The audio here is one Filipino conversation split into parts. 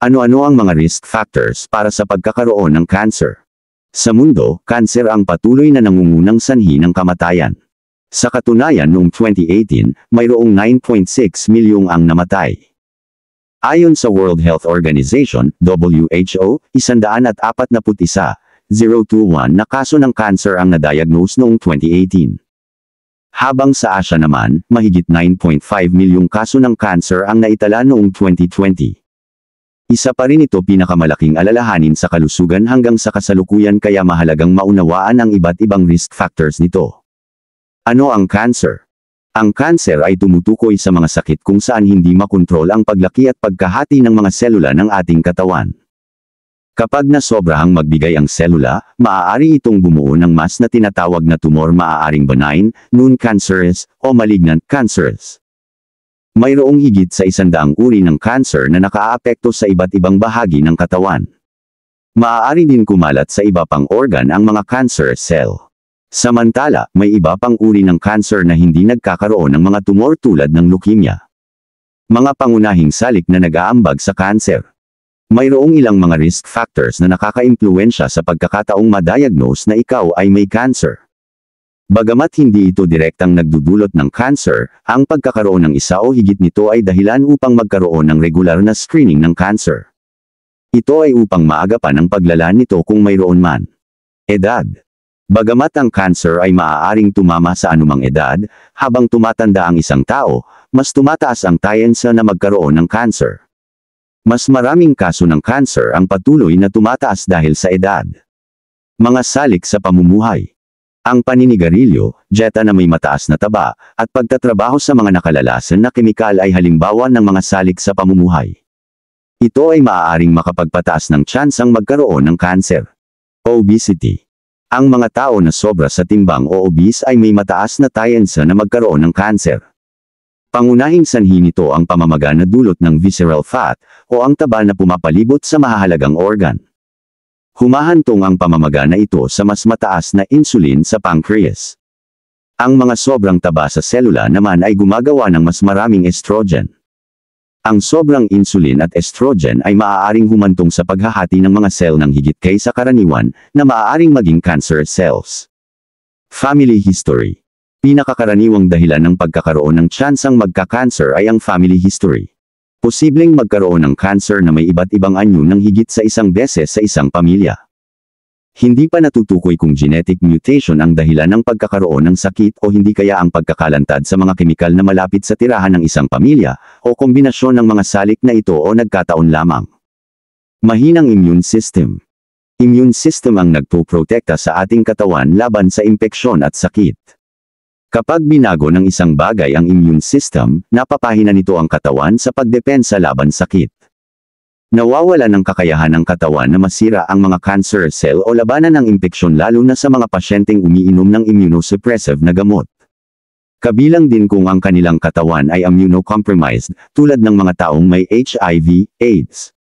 Ano-ano ang mga risk factors para sa pagkakaroon ng cancer? Sa mundo, cancer ang patuloy na nangungunang sanhi ng kamatayan. Sa katunayan noong 2018, mayroong 9.6 milyong ang namatay. Ayon sa World Health Organization, WHO, 141 na kaso ng cancer ang na-diagnose noong 2018. Habang sa Asia naman, mahigit 9.5 milyong kaso ng cancer ang naitala noong 2020. Isa pa rin ito pinakamalaking alalahanin sa kalusugan hanggang sa kasalukuyan kaya mahalagang maunawaan ang iba't ibang risk factors nito. Ano ang cancer? Ang cancer ay tumutukoy sa mga sakit kung saan hindi makontrol ang paglaki at pagkahati ng mga selula ng ating katawan. Kapag nasobrahang magbigay ang selula, maaari itong bumuo ng mass na tinatawag na tumor, maaaring benign, non-cancerous, o malignant cancerous. Mayroong higit sa 100 uri ng cancer na nakaaapekto sa iba't ibang bahagi ng katawan. Maaari din kumalat sa iba pang organ ang mga cancer cell. Samantala, may iba pang uri ng cancer na hindi nagkakaroon ng mga tumor tulad ng leukemia. Mga pangunahing salik na nag-aambag sa cancer. Mayroong ilang mga risk factors na nakaka-impluwensya sa pagkakataong ma-diagnose na ikaw ay may cancer. Bagamat hindi ito direktang nagdudulot ng cancer, ang pagkakaroon ng isa o higit nito ay dahilan upang magkaroon ng regular na screening ng cancer. Ito ay upang maagapan ang paglala nito kung mayroon man. Edad. Bagamat ang cancer ay maaaring tumama sa anumang edad, habang tumatanda ang isang tao, mas tumataas ang tsansa na magkaroon ng cancer. Mas maraming kaso ng cancer ang patuloy na tumataas dahil sa edad. Mga salik sa pamumuhay. Ang paninigarilyo, dieta na may mataas na taba, at pagtatrabaho sa mga nakalalasan na kemikal ay halimbawa ng mga salik sa pamumuhay. Ito ay maaaring makapagpataas ng tsansang magkaroon ng cancer. Obesity. Ang mga tao na sobra sa timbang o obese ay may mataas na tsansa na magkaroon ng cancer. Pangunahing sanhi nito ang pamamaga na dulot ng visceral fat, o ang taba na pumapalibot sa mahahalagang organ. Humahantong ang pamamaga na ito sa mas mataas na insulin sa pancreas. Ang mga sobrang taba sa selula naman ay gumagawa ng mas maraming estrogen. Ang sobrang insulin at estrogen ay maaaring humantong sa paghahati ng mga sel ng higit kaysa karaniwan, na maaaring maging cancer cells. Family history. Pinakakaraniwang dahilan ng pagkakaroon ng tsansang magka-cancer ay ang family history. Posibleng magkaroon ng cancer na may iba't ibang anyo ng higit sa isang beses sa isang pamilya. Hindi pa natutukoy kung genetic mutation ang dahilan ng pagkakaroon ng sakit o hindi kaya ang pagkakalantad sa mga kemikal na malapit sa tirahan ng isang pamilya, o kombinasyon ng mga salik na ito o nagkataon lamang. Mahinang immune system. Immune system ang nagpoprotekta sa ating katawan laban sa impeksyon at sakit. Kapag binago ng isang bagay ang immune system, napapahina nito ang katawan sa pagdepensa laban sakit. Nawawala ng kakayahan ng katawan na masira ang mga cancer cell o labanan ng impeksyon lalo na sa mga pasyenteng umiinom ng immunosuppressive na gamot. Kabilang din kung ang kanilang katawan ay immunocompromised, tulad ng mga taong may HIV, AIDS.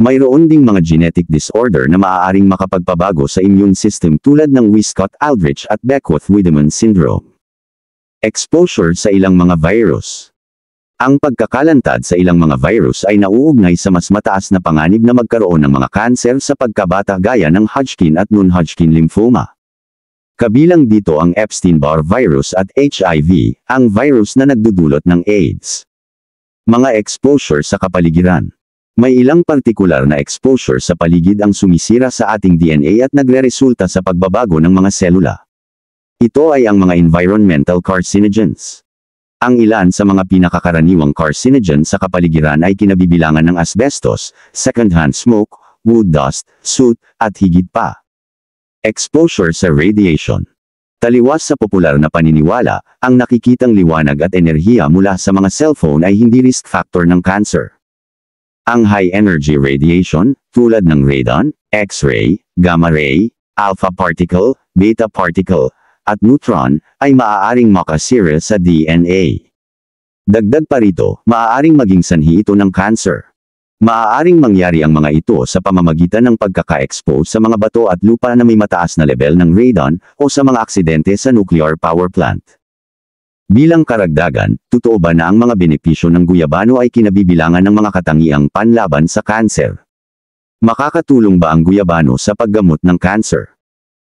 Mayroon ding mga genetic disorder na maaaring makapagpabago sa immune system tulad ng Wiskott-Aldrich at Beckwith-Wiedemann syndrome. Exposure sa ilang mga virus. Ang pagkakalantad sa ilang mga virus ay nauugnay sa mas mataas na panganib na magkaroon ng mga kanser sa pagkabata gaya ng Hodgkin at non-Hodgkin lymphoma. Kabilang dito ang Epstein-Barr virus at HIV, ang virus na nagdudulot ng AIDS. Mga exposure sa kapaligiran. May ilang partikular na exposure sa paligid ang sumisira sa ating DNA at nagreresulta sa pagbabago ng mga selula. Ito ay ang mga environmental carcinogens. Ang ilan sa mga pinakakaraniwang carcinogen sa kapaligiran ay kinabibilangan ng asbestos, secondhand smoke, wood dust, soot, at higit pa. Exposure sa radiation. Taliwas sa popular na paniniwala, ang nakikitang liwanag at enerhiya mula sa mga cellphone ay hindi risk factor ng cancer. Ang high-energy radiation, tulad ng radon, X-ray, gamma-ray, alpha particle, beta particle, at neutron, ay maaaring makasira sa DNA. Dagdag pa rito, maaaring maging sanhi ito ng cancer. Maaaring mangyari ang mga ito sa pamamagitan ng pagkaka-expose sa mga bato at lupa na may mataas na level ng radon, o sa mga aksidente sa nuclear power plant. Bilang karagdagan, totoo ba na ang mga benepisyo ng guyabano ay kinabibilangan ng mga katangiang panlaban sa kanser? Makakatulong ba ang guyabano sa paggamot ng kanser?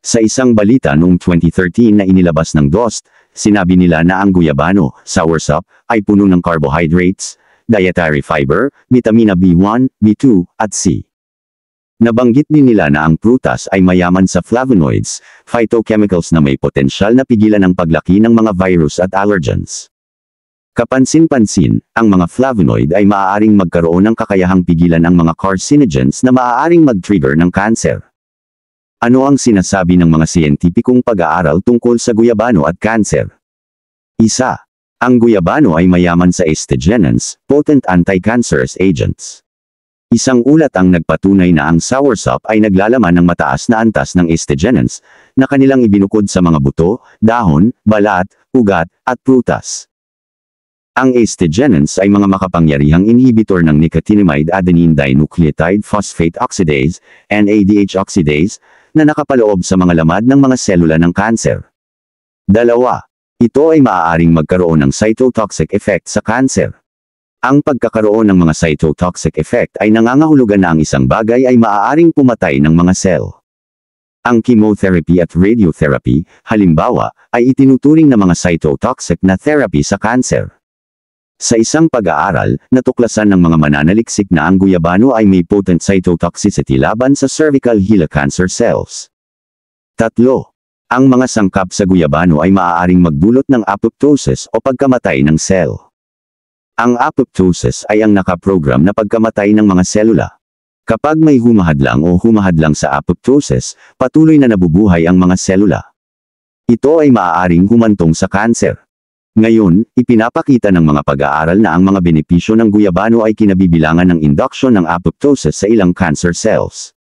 Sa isang balita noong 2013 na inilabas ng DOST, sinabi nila na ang guyabano, soursop, ay puno ng carbohydrates, dietary fiber, vitamina B1, B2, at C. Nabanggit din nila na ang prutas ay mayaman sa flavonoids, phytochemicals na may potensyal na pigilan ang paglaki ng mga virus at allergens. Kapansin-pansin, ang mga flavonoid ay maaaring magkaroon ng kakayahang pigilan ang mga carcinogens na maaaring mag-trigger ng kanser. Ano ang sinasabi ng mga siyentipikong pag-aaral tungkol sa guyabano at kanser? Isa. Ang guyabano ay mayaman sa estrogens, potent anti-cancerous agents. Isang ulat ang nagpatunay na ang soursop ay naglalaman ng mataas na antas ng estrogens, na kanilang ibinukod sa mga buto, dahon, balat, ugat, at prutas. Ang estrogens ay mga makapangyarihang inhibitor ng nicotinamide adenine dinucleotide phosphate oxidase, NADH oxidase, na nakapaloob sa mga lamad ng mga selula ng kanser. Dalawa. Ito ay maaaring magkaroon ng cytotoxic effect sa kanser. Ang pagkakaroon ng mga cytotoxic effect ay nangangahulugan na ang isang bagay ay maaaring pumatay ng mga sel. Ang chemotherapy at radiotherapy, halimbawa, ay itinuturing na mga cytotoxic na therapy sa kanser. Sa isang pag-aaral, natuklasan ng mga mananaliksik na ang guyabano ay may potent cytotoxicity laban sa cervical HeLa cancer cells. 3. Ang mga sangkap sa guyabano ay maaaring magdulot ng apoptosis o pagkamatay ng sel. Ang apoptosis ay ang nakaprogram na pagkamatay ng mga selula. Kapag may humahadlang o humahadlang sa apoptosis, patuloy na nabubuhay ang mga selula. Ito ay maaaring humantong sa kanser. Ngayon, ipinapakita ng mga pag-aaral na ang mga benepisyo ng guyabano ay kinabibilangan ng induction ng apoptosis sa ilang cancer cells.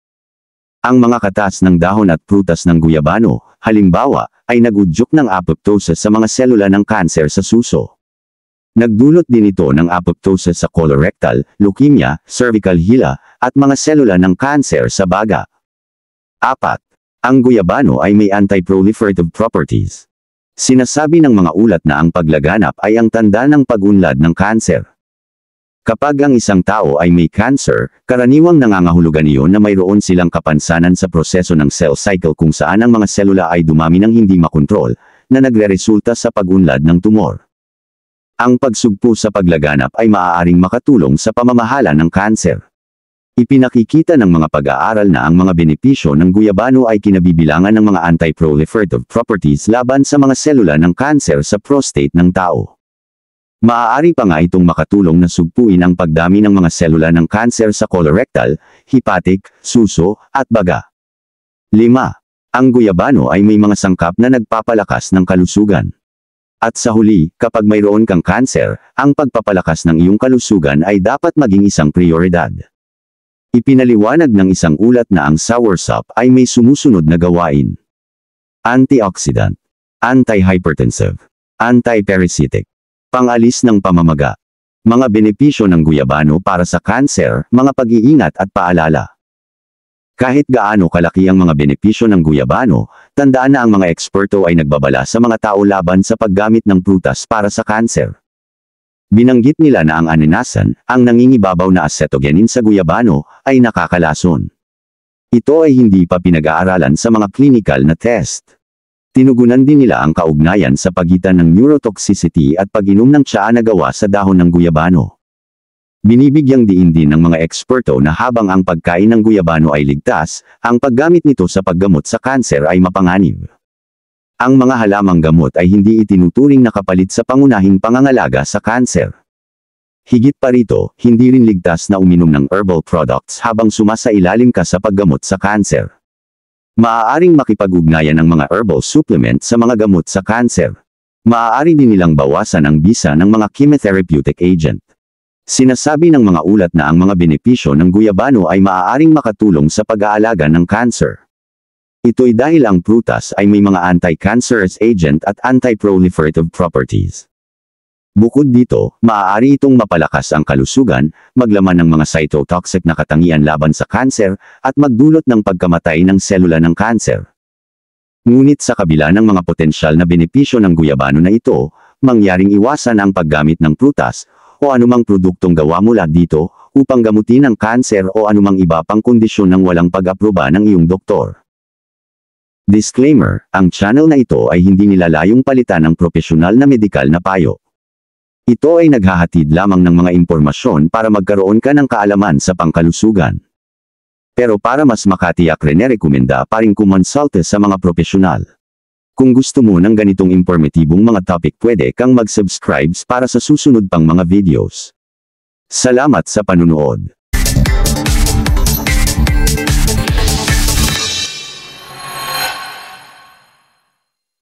Ang mga katas ng dahon at prutas ng guyabano, halimbawa, ay nagudyok ng apoptosis sa mga selula ng kanser sa suso. Nagdulot din ito ng apoptosis sa colorectal, leukemia, cervical HeLa, at mga selula ng kanser sa baga. 4. Ang guyabano ay may anti-proliferative properties. Sinasabi ng mga ulat na ang paglaganap ay ang tanda ng pag-unlad ng kanser. Kapag ang isang tao ay may cancer, karaniwang nangangahulugan iyon na mayroon silang kapansanan sa proseso ng cell cycle kung saan ang mga selula ay dumami ng hindi makontrol, na nagreresulta sa pag-unlad ng tumor. Ang pagsugpo sa paglaganap ay maaaring makatulong sa pamamahala ng kanser. Ipinakikita ng mga pag-aaral na ang mga benepisyo ng guyabano ay kinabibilangan ng mga anti-proliferative properties laban sa mga selula ng kanser sa prostate ng tao. Maaari pa nga itong makatulong na sugpuin ang pagdami ng mga selula ng kanser sa colorectal, hepatic, suso, at baga. 5. Ang guyabano ay may mga sangkap na nagpapalakas ng kalusugan. At sa huli, kapag mayroon kang kanser, ang pagpapalakas ng iyong kalusugan ay dapat maging isang prioridad. Ipinaliwanag ng isang ulat na ang soursop ay may sumusunod na gawain. Antioxidant, anti-hypertensive, anti-parasitic, pangalis ng pamamaga. Mga benepisyo ng guyabano para sa kanser, mga pag-iingat at paalala. Kahit gaano kalaki ang mga benepisyo ng guyabano, tandaan na ang mga eksperto ay nagbabala sa mga tao laban sa paggamit ng prutas para sa kanser. Binanggit nila na ang aninasan, ang nangingibabaw na acetogenin sa guyabano, ay nakakalason. Ito ay hindi pa pinag-aaralan sa mga clinical na test. Tinugunan din nila ang kaugnayan sa pagitan ng neurotoxicity at pag-inom ng tsaa na gawa sa dahon ng guyabano. Binibigyang diin din ng mga eksperto na habang ang pagkain ng guyabano ay ligtas, ang paggamit nito sa paggamot sa kanser ay mapanganib. Ang mga halamang gamot ay hindi itinuturing na kapalit sa pangunahing pangangalaga sa kanser. Higit pa rito, hindi rin ligtas na uminom ng herbal products habang sumasailalim ka sa paggamot sa kanser. Maaaring makipag-ugnayan ng mga herbal supplement sa mga gamot sa kanser. Maaari din nilang bawasan ang bisa ng mga chemotherapeutic agent. Sinasabi ng mga ulat na ang mga benepisyo ng guyabano ay maaaring makatulong sa pag-aalaga ng cancer. Ito'y dahil ang prutas ay may mga anti-cancerous agent at anti-proliferative properties. Bukod dito, maaari itong mapalakas ang kalusugan, maglaman ng mga cytotoxic na katangian laban sa cancer, at magdulot ng pagkamatay ng selula ng cancer. Ngunit sa kabila ng mga potensyal na benepisyo ng guyabano na ito, mangyaring iwasan ang paggamit ng prutas, o anumang produktong gawa mula dito, upang gamutin ang kanser o anumang iba pang kondisyon ng walang pag-aproba ng iyong doktor. Disclaimer, ang channel na ito ay hindi nilalayong palitan ng profesional na medikal na payo. Ito ay naghahatid lamang ng mga impormasyon para magkaroon ka ng kaalaman sa pangkalusugan. Pero para mas makatiyak rekomenda pa rin kumonsulta sa mga profesional. Kung gusto mo ng ganitong informatibong mga topic, pwede kang mag-subscribe para sa susunod pang mga videos. Salamat sa panunood.